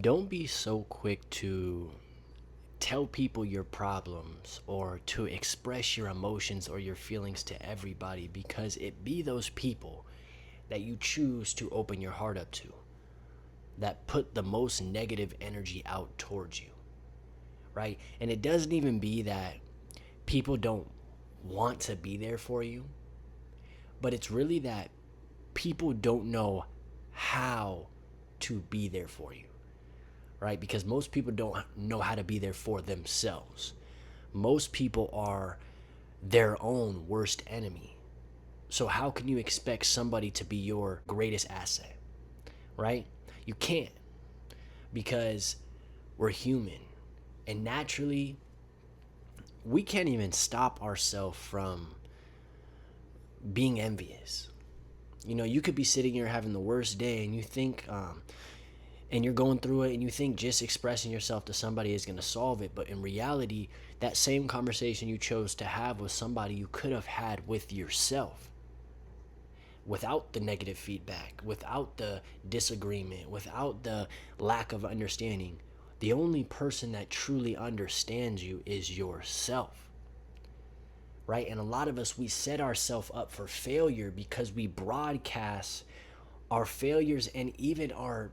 don't be so quick to tell people your problems or to express your emotions or your feelings to everybody, because it be those people that you choose to open your heart up to that put the most negative energy out towards you, right? And it doesn't even be that people don't want to be there for you, but it's really that people don't know how to be there for you, right? Because most people don't know how to be there for themselves. Most people are their own worst enemy. So, how can you expect somebody to be your greatest asset, right? You can't, because we're human. And naturally, we can't even stop ourselves from being envious. You know, you could be sitting here having the worst day and you think, and you're going through it and you think just expressing yourself to somebody is going to solve it. But in reality, that same conversation you chose to have with somebody, you could have had with yourself without the negative feedback, without the disagreement, without the lack of understanding. The only person that truly understands you is yourself, right? And a lot of us, we set ourselves up for failure because we broadcast our failures and even our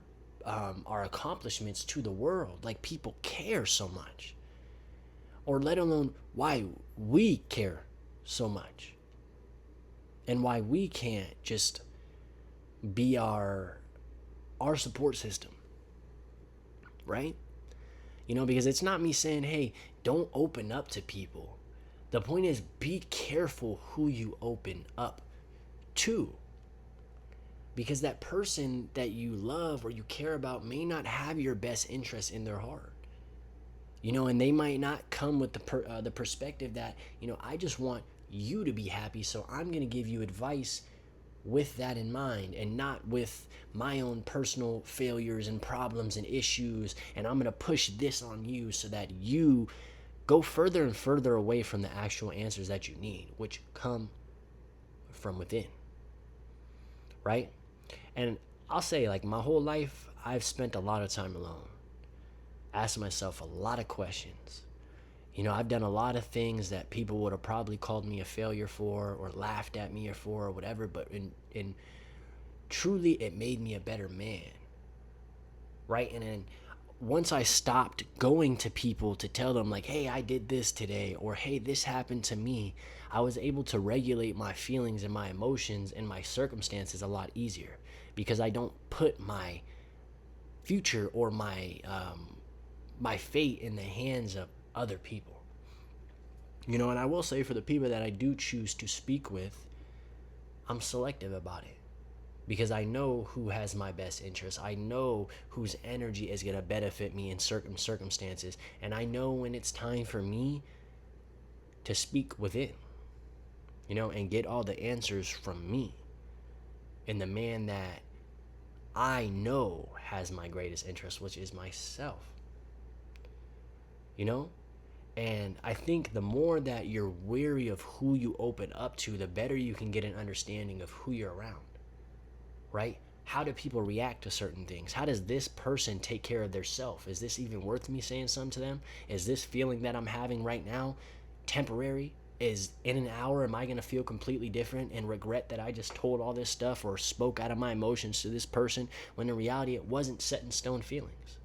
accomplishments to the world. Like, people care so much, or let alone why we care so much, and why we can't just be our support system, right? You know, because it's not me saying, hey, don't open up to people. The point is, be careful who you open up to, because that person that you love or you care about may not have your best interest in their heart. You know, and they might not come with the perspective that, you know, I just want you to be happy, so I'm going to give you advice with that in mind, and not with my own personal failures and problems and issues, and I'm going to push this on you so that you go further and further away from the actual answers that you need, which come from within, right? And I'll say, like, my whole life, I've spent a lot of time alone, asking myself a lot of questions. You know, I've done a lot of things that people would have probably called me a failure for or laughed at me for or whatever, but in truly, it made me a better man, right? And then once I stopped going to people to tell them, like, hey, I did this today, or hey, this happened to me, I was able to regulate my feelings and my emotions and my circumstances a lot easier, because I don't put my future or my fate in the hands of other people. You know, and I will say, for the people that I do choose to speak with, I'm selective about it, because I know who has my best interest. I know whose energy is going to benefit me in certain circumstances. And I know when it's time for me to speak within, you know, and get all the answers from me and the man that I know has my greatest interest, which is myself, you know? And I think the more that you're wary of who you open up to, the better you can get an understanding of who you're around, right? How do people react to certain things? How does this person take care of their self? Is this even worth me saying something to them? Is this feeling that I'm having right now temporary? Is in an hour, am I going to feel completely different and regret that I just told all this stuff or spoke out of my emotions to this person, when in reality it wasn't set in stone feelings?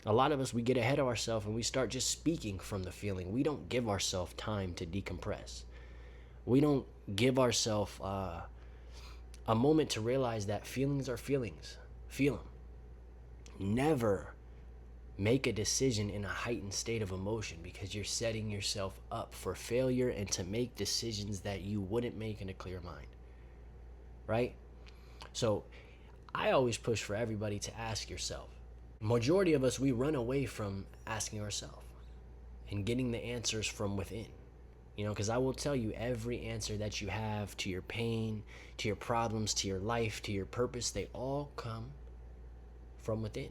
A lot of us, we get ahead of ourselves and we start just speaking from the feeling. We don't give ourselves time to decompress. We don't give ourselves a moment to realize that feelings are feelings. Feel them. Never make a decision in a heightened state of emotion, because you're setting yourself up for failure and to make decisions that you wouldn't make in a clear mind, right? So I always push for everybody to ask yourself. Majority of us, we run away from asking ourselves and getting the answers from within. You know, because I will tell you, every answer that you have to your pain, to your problems, to your life, to your purpose, they all come from within.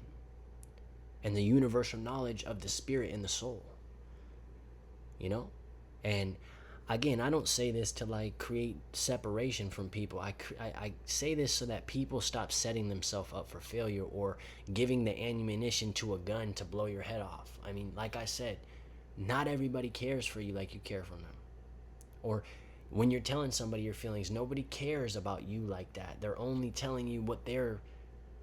And the universal knowledge of the spirit and the soul, you know? And Again, I don't say this to like create separation from people. I say this so that people stop setting themselves up for failure or giving the ammunition to a gun to blow your head off. I mean, like I said, not everybody cares for you like you care for them. Or when you're telling somebody your feelings, nobody cares about you like that. They're only telling you what they're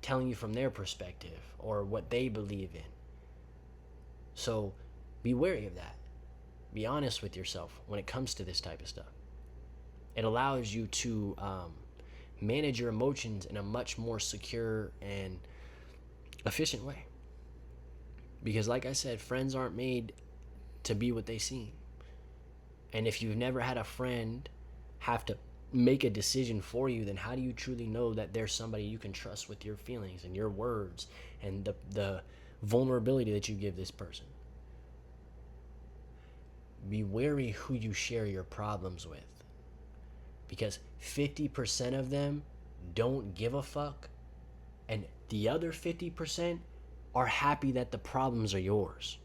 telling you from their perspective or what they believe in. So be wary of that. Be honest with yourself when it comes to this type of stuff. It allows you to manage your emotions in a much more secure and efficient way. Because, like I said, friends aren't made to be what they seem. And if you've never had a friend have to make a decision for you, then how do you truly know that there's somebody you can trust with your feelings and your words and the vulnerability that you give this person? Be wary who you share your problems with, because 50% of them don't give a fuck, and the other 50% are happy that the problems are yours.